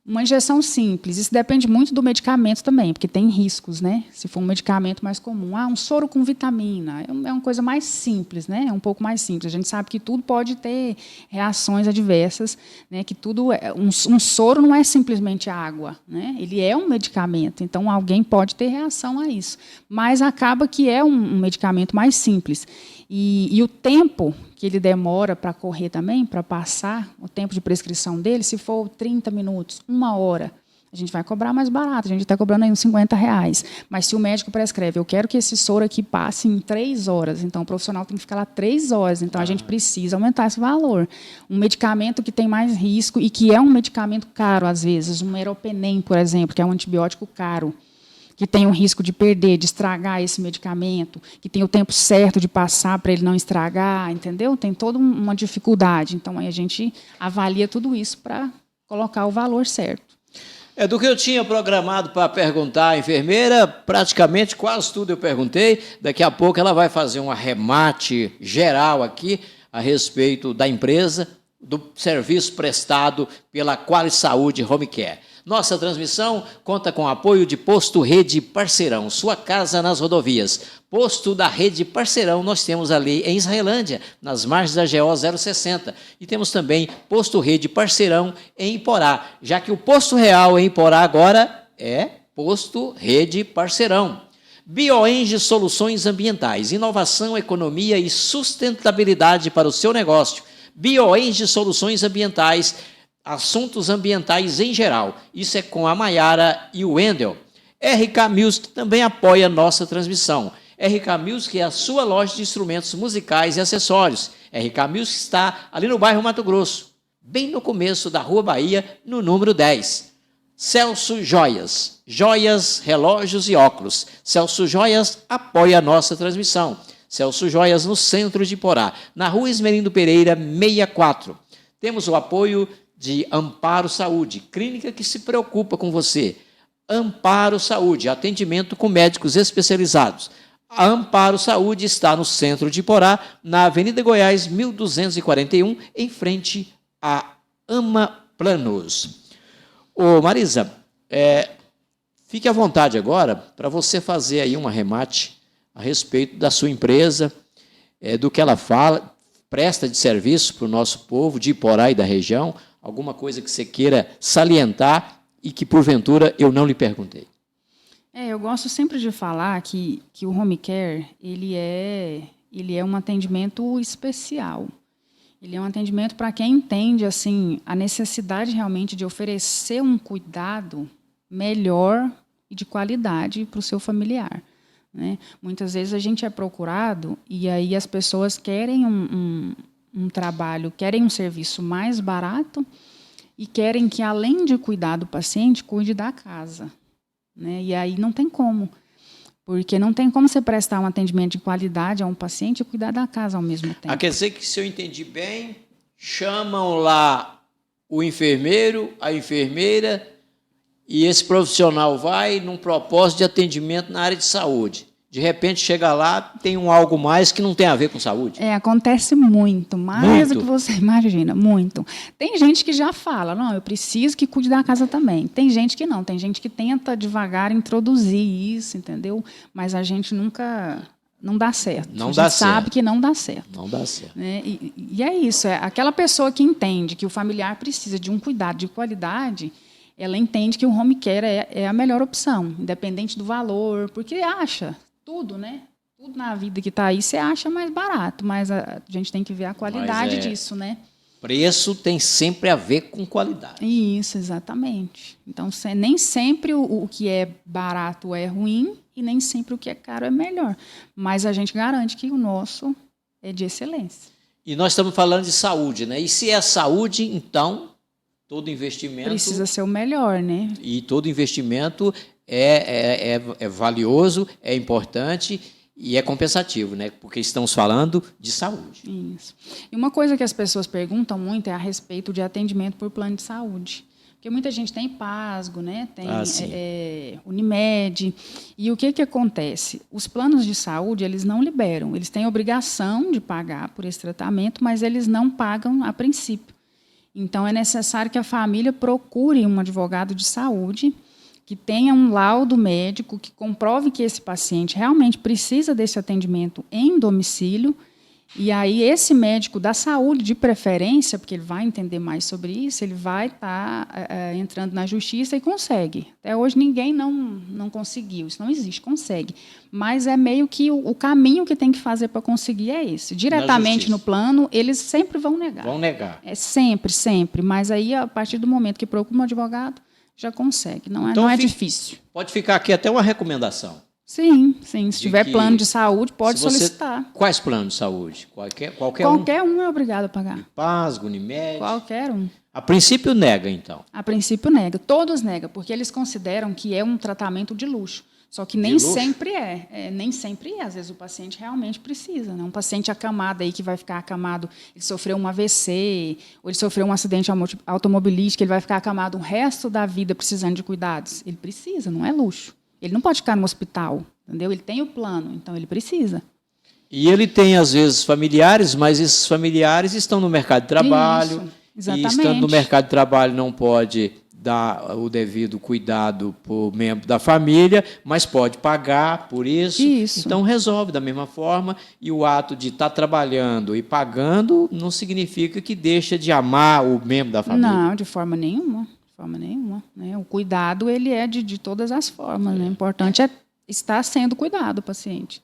Uma injeção simples, isso depende muito do medicamento também, porque tem riscos, né? Se for um medicamento mais comum, um soro com vitamina, é uma coisa mais simples, né? É um pouco mais simples. A gente sabe que tudo pode ter reações adversas, né? Que tudo um soro não é simplesmente água, né? Ele é um medicamento, então alguém pode ter reação a isso. Mas acaba que é um medicamento mais simples. E o tempo que ele demora para correr também, para passar, o tempo de prescrição dele, se for 30 minutos, 1 hora, a gente vai cobrar mais barato, a gente está cobrando aí uns R$50. Mas se o médico prescreve, eu quero que esse soro aqui passe em 3 horas, então o profissional tem que ficar lá 3 horas, então a gente precisa aumentar esse valor. Um medicamento que tem mais risco e que é um medicamento caro, às vezes, um Meropenem, por exemplo, que é um antibiótico caro, que tem o risco de perder, de estragar esse medicamento, que tem o tempo certo de passar para ele não estragar, entendeu? Tem toda uma dificuldade. Então, aí a gente avalia tudo isso para colocar o valor certo. Do que eu tinha programado para perguntar à enfermeira, praticamente quase tudo eu perguntei. Daqui a pouco ela vai fazer um arremate geral aqui a respeito da empresa, do serviço prestado pela Qualy Saúde Home Care. Nossa transmissão conta com o apoio de Posto Rede Parceirão, sua casa nas rodovias. Posto da Rede Parceirão nós temos ali em Israelândia, nas margens da GO 060. E temos também Posto Rede Parceirão em Iporá, já que o posto real em Iporá agora é Posto Rede Parceirão. BioEnge Soluções Ambientais, inovação, economia e sustentabilidade para o seu negócio. BioEnge Soluções Ambientais, assuntos ambientais em geral. Isso é com a Maiara e o Wendel. RK Music também apoia nossa transmissão. RK Music é a sua loja de instrumentos musicais e acessórios. RK Music está ali no bairro Mato Grosso, bem no começo da Rua Bahia, no número 10. Celso Joias, joias, relógios e óculos. Celso Joias apoia a nossa transmissão. Celso Joias no centro de Iporá, na Rua Esmerindo Pereira, 64. Temos o apoio de Amparo Saúde, clínica que se preocupa com você. Amparo Saúde, atendimento com médicos especializados. A Amparo Saúde está no centro de Iporá, na Avenida Goiás, 1241, em frente a Ama Planos. Ô Marisa, fique à vontade agora para você fazer aí um arremate a respeito da sua empresa, do que ela fala, presta de serviço para o nosso povo de Iporá e da região, alguma coisa que você queira salientar e que, porventura, eu não lhe perguntei. Eu gosto sempre de falar que o home care ele é um atendimento especial. Ele é um atendimento para quem entende assim, a necessidade realmente de oferecer um cuidado melhor e de qualidade para o seu familiar, né? Muitas vezes a gente é procurado e aí as pessoas querem um trabalho, querem um serviço mais barato e querem que, além de cuidar do paciente, cuide da casa, né? E aí não tem como, porque não tem como você prestar um atendimento de qualidade a um paciente e cuidar da casa ao mesmo tempo. Quer dizer que, se eu entendi bem, chamam lá o enfermeiro, a enfermeira, e esse profissional vai num propósito de atendimento na área de saúde. De repente, chega lá, tem algo mais que não tem a ver com saúde. Acontece muito, mais do que você imagina, muito. Tem gente que já fala, não, eu preciso que cuide da casa também. Tem gente que não, tem gente que tenta devagar introduzir isso, entendeu? Mas a gente nunca... Não dá certo. Não dá certo. Sabe que não dá certo. Não dá certo. Né? E é isso, aquela pessoa que entende que o familiar precisa de um cuidado de qualidade, ela entende que o home care é a melhor opção, independente do valor, porque acha... Tudo, né? Tudo na vida que está aí você acha mais barato, mas a gente tem que ver a qualidade disso, né? Preço tem sempre a ver com qualidade. Isso, exatamente. Então, nem sempre o que é barato é ruim e nem sempre o que é caro é melhor. Mas a gente garante que o nosso é de excelência. E nós estamos falando de saúde, né? E se é saúde, então, todo investimento... Precisa ser o melhor, né? E todo investimento é valioso, é importante E é compensativo, né? Porque estamos falando de saúde. Isso. E uma coisa que as pessoas perguntam muito é a respeito de atendimento por plano de saúde. Porque muita gente tem Pasgo, né? Tem Unimed. E o que acontece? Os planos de saúde, eles não liberam. Eles têm obrigação de pagar por esse tratamento, mas eles não pagam a princípio. Então, é necessário que a família procure um advogado de saúde que tenha um laudo médico que comprove que esse paciente realmente precisa desse atendimento em domicílio. E aí esse médico da saúde, de preferência, porque ele vai entender mais sobre isso, ele vai estar entrando na justiça e consegue. Até hoje ninguém não conseguiu, isso não existe, consegue. Mas é meio que o caminho que tem que fazer para conseguir é esse. Diretamente no plano, eles sempre vão negar. Vão negar. É sempre, sempre. Mas aí, a partir do momento que procura um advogado, já consegue. Não então, é difícil. Pode ficar aqui até uma recomendação. Sim. Se tiver plano de saúde, pode solicitar. Quais planos de saúde? Qualquer um é obrigado a pagar. Pasgo, Unimed? Qualquer um. A princípio nega, então? A princípio nega. Todos negam, porque eles consideram que é um tratamento de luxo. Só que nem sempre é. Nem sempre é. Às vezes o paciente realmente precisa. Né? Um paciente acamado aí que vai ficar acamado, ele sofreu um AVC, ou ele sofreu um acidente automobilístico, ele vai ficar acamado o resto da vida precisando de cuidados. Ele precisa, não é luxo. Ele não pode ficar no hospital, entendeu? Ele tem o plano, então ele precisa. E ele tem, às vezes, familiares, mas esses familiares estão no mercado de trabalho. Isso, exatamente. E estando no mercado de trabalho não pode dar o devido cuidado por membro da família, mas pode pagar por isso. Então resolve da mesma forma, e o ato de estar trabalhando e pagando não significa que deixa de amar o membro da família. Não, de forma nenhuma. Né? O cuidado ele é de todas as formas. Né? O importante é estar sendo cuidado o paciente.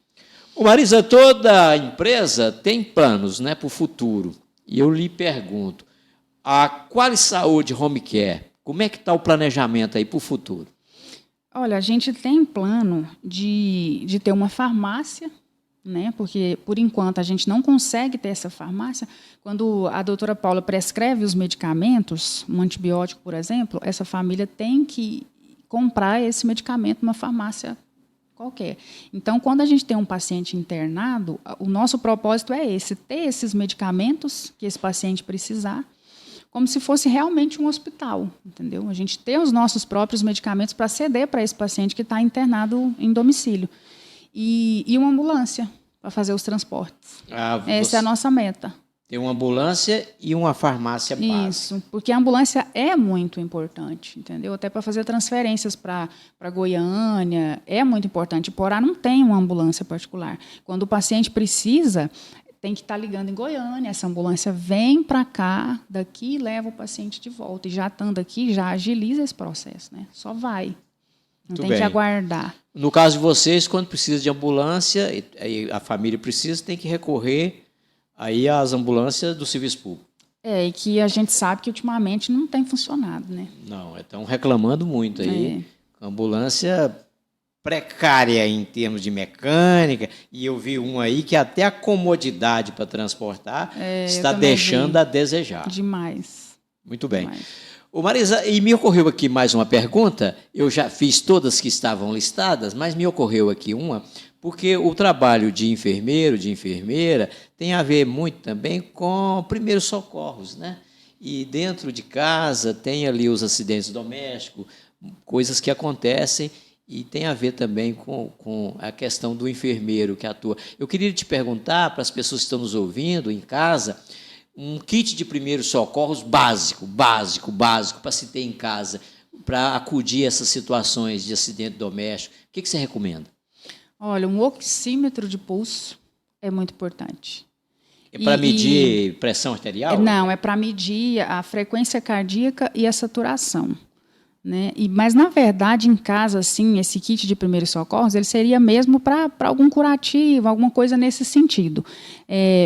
Ô Marisa, toda empresa tem planos, né, para o futuro. E eu lhe pergunto, a Qualis Saúde Home Care, como é que está o planejamento aí para o futuro? Olha, a gente tem plano de ter uma farmácia, né? Porque, por enquanto, a gente não consegue ter essa farmácia. Quando a doutora Paula prescreve os medicamentos, um antibiótico, por exemplo, essa família tem que comprar esse medicamento numa farmácia qualquer. Então, quando a gente tem um paciente internado, o nosso propósito é esse, ter esses medicamentos que esse paciente precisar, como se fosse realmente um hospital, entendeu? A gente ter os nossos próprios medicamentos para ceder para esse paciente que está internado em domicílio. E uma ambulância para fazer os transportes. Essa é a nossa meta. Ter uma ambulância e uma farmácia básica. Isso, porque a ambulância é muito importante, entendeu? Até para fazer transferências para Goiânia, é muito importante. Porá não tem uma ambulância particular. Quando o paciente precisa, tem que estar ligando em Goiânia, essa ambulância vem para cá, daqui e leva o paciente de volta. E já estando aqui, já agiliza esse processo, né? Só vai. Não tem que aguardar. No caso de vocês, quando precisa de ambulância, a família precisa, tem que recorrer aí às ambulâncias do serviço público. E que a gente sabe que ultimamente não tem funcionado, né? Não, estão reclamando muito aí. Ambulância precária em termos de mecânica, e eu vi um aí que até a comodidade para transportar está deixando a desejar. Demais. Muito bem. Ô Marisa, e me ocorreu aqui mais uma pergunta, eu já fiz todas que estavam listadas, mas me ocorreu aqui uma, porque o trabalho de enfermeiro, de enfermeira, tem a ver muito também com primeiros socorros, né? E dentro de casa tem ali os acidentes domésticos, coisas que acontecem, e tem a ver também com a questão do enfermeiro que atua. Eu queria te perguntar, para as pessoas que estão nos ouvindo em casa, um kit de primeiros socorros básico, para se ter em casa, para acudir a essas situações de acidente doméstico. O que você recomenda? Olha, um oxímetro de pulso é muito importante. É para medir pressão arterial? Não, é para medir a frequência cardíaca e a saturação. Né? Mas, na verdade, em casa, assim, esse kit de primeiros socorros, ele seria mesmo para algum curativo, alguma coisa nesse sentido.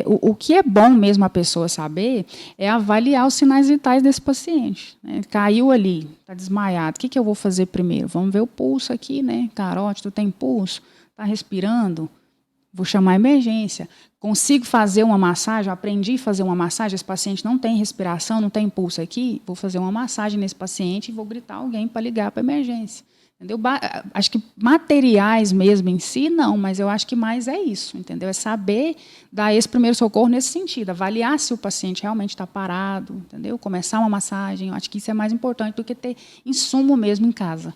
O que é bom mesmo a pessoa saber é avaliar os sinais vitais desse paciente. Né? Caiu ali, está desmaiado, o que eu vou fazer primeiro? Vamos ver o pulso aqui, né? Carótido, tem pulso? Está respirando? Vou chamar a emergência. Consigo fazer uma massagem? Aprendi a fazer uma massagem. Esse paciente não tem respiração, não tem pulso aqui. Vou fazer uma massagem nesse paciente e vou gritar alguém para ligar para a emergência. Entendeu? Acho que materiais mesmo em si, não, mas eu acho que mais é isso, entendeu? É saber dar esse primeiro socorro nesse sentido, avaliar se o paciente realmente está parado, entendeu? Começar uma massagem, eu acho que isso é mais importante do que ter insumo mesmo em casa.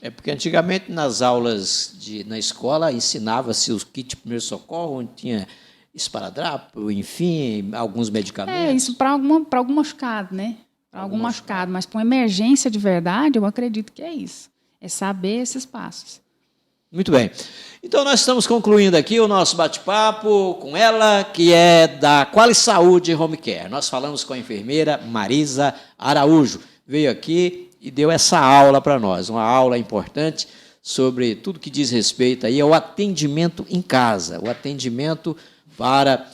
É porque antigamente nas aulas na escola ensinava-se os kits de primeiro socorro, onde tinha esparadrapo, enfim, alguns medicamentos. Isso para algum machucado, né? Para algum machucado, mas para uma emergência de verdade, eu acredito que é isso. É saber esses passos. Muito bem. Então, nós estamos concluindo aqui o nosso bate-papo com ela, que é da Qualy Saúde Home Care. Nós falamos com a enfermeira Marisa Araújo. Veio aqui e deu essa aula para nós, uma aula importante sobre tudo que diz respeito aí ao atendimento em casa, o atendimento para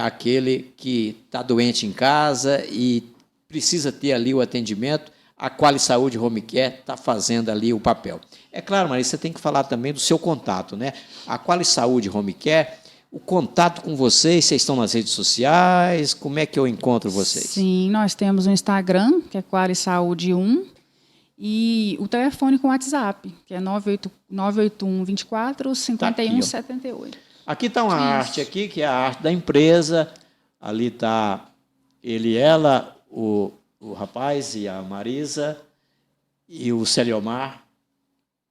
aquele que está doente em casa e precisa ter ali o atendimento. A Qualy Saúde Home Care está fazendo ali o papel. É claro, Marisa, você tem que falar também do seu contato, né? A Qualy Saúde Home Care, o contato com vocês estão nas redes sociais, como é que eu encontro vocês? Sim, nós temos um Instagram, que é Qualy Saúde 1, e o telefone com o WhatsApp, que é 981 24 51 78. Aqui está uma arte aqui, que é a arte da empresa. Ali está ele e ela, o rapaz e a Marisa e o Celiomar.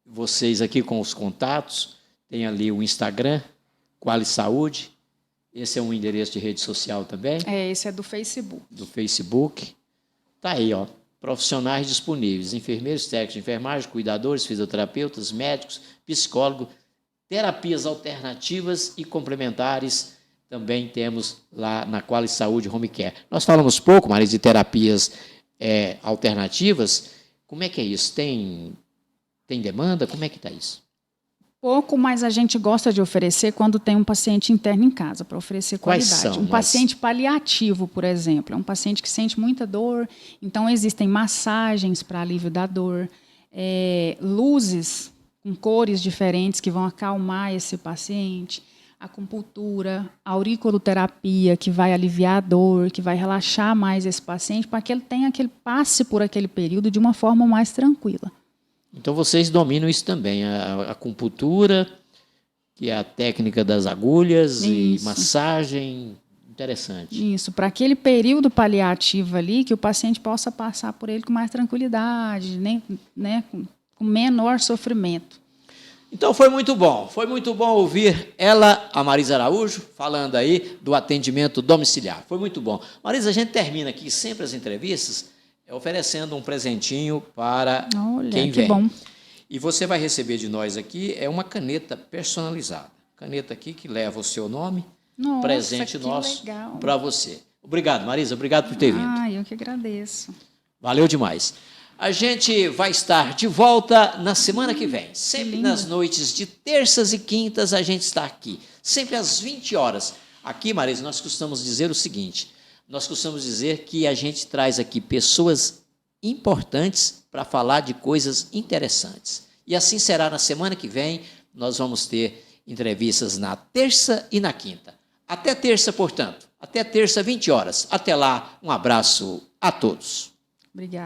Vocês aqui com os contatos. Tem ali o Instagram, Qualy Saúde. Esse é um endereço de rede social também. Esse é do Facebook. Do Facebook. Está aí, ó. Profissionais disponíveis, enfermeiros, técnicos de enfermagem, cuidadores, fisioterapeutas, médicos, psicólogos, terapias alternativas e complementares também temos lá na Qualy Saúde Home Care. Nós falamos pouco, Marisa, de terapias alternativas. Como é que é isso? Tem demanda? Como é que está isso? Pouco, mas a gente gosta de oferecer quando tem um paciente interno em casa, para oferecer qualidade. Quais são? Paciente paliativo, por exemplo, é um paciente que sente muita dor, então existem massagens para alívio da dor, luzes com cores diferentes que vão acalmar esse paciente, acupuntura, auriculoterapia, que vai aliviar a dor, que vai relaxar mais esse paciente, para que ele tenha passe por aquele período de uma forma mais tranquila. Então, vocês dominam isso também, a acupuntura, que é a técnica das agulhas, e massagem, interessante. Isso, para aquele período paliativo ali, que o paciente possa passar por ele com mais tranquilidade, né, com menor sofrimento. Então, foi muito bom ouvir ela, a Marisa Araújo, falando aí do atendimento domiciliar. Foi muito bom. Marisa, a gente termina aqui sempre as entrevistas oferecendo um presentinho para quem vem. Bom. E você vai receber de nós aqui uma caneta personalizada. Caneta aqui que leva o seu nome, presente nosso para você. Obrigado, Marisa, obrigado por ter vindo. Eu que agradeço. Valeu demais. A gente vai estar de volta na semana que vem. Sempre nas noites de terças e quintas a gente está aqui. Sempre às 20 horas. Aqui, Marisa, nós costumamos dizer o seguinte. Nós costumamos dizer que a gente traz aqui pessoas importantes para falar de coisas interessantes. E assim será na semana que vem. Nós vamos ter entrevistas na terça e na quinta. Até terça, portanto. Até terça, 20 horas. Até lá, um abraço a todos. Obrigada.